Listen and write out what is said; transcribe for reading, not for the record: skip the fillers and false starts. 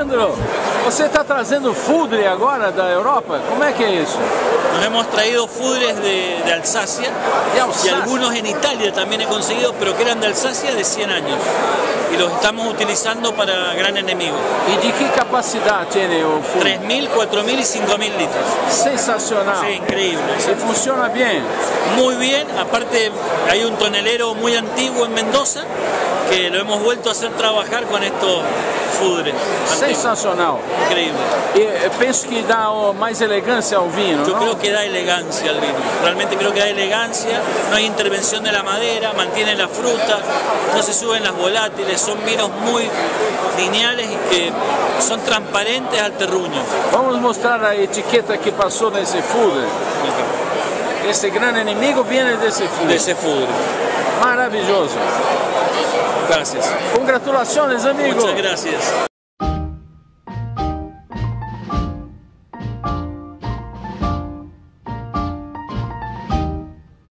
Leandro, você está trazendo Foudre agora da Europa? Como é que é isso? Nos hemos traído Foudres de Alsacia y algunos en Italia también he conseguido, pero que eran de Alsacia de 100 años. Y los estamos utilizando para Gran Enemigo. E de que capacidade tem o Foudre? 3.000, 4.000 y 5.000 litros. Sensacional. Sí, increíble. E funciona bem? Muy bien, aparte hay un tonelero muy antiguo en Mendoza que lo hemos vuelto a hacer trabajar con estos Foudres. Sensacional. Increíble. E penso que dá mais elegância ao vinho, Yo não? creo que da elegancia al vino, realmente creo que da elegancia, no hay intervención de la madera, mantiene la fruta, no se suben las volátiles, son vinos muy lineales y que son transparentes al terruño. Vamos mostrar a etiqueta que passou nesse Foudre. Esse Gran Enemigo viene desse Foudre. De ese Foudre. Maravilhoso. Gracias. Congratulações, amigo. Muchas gracias.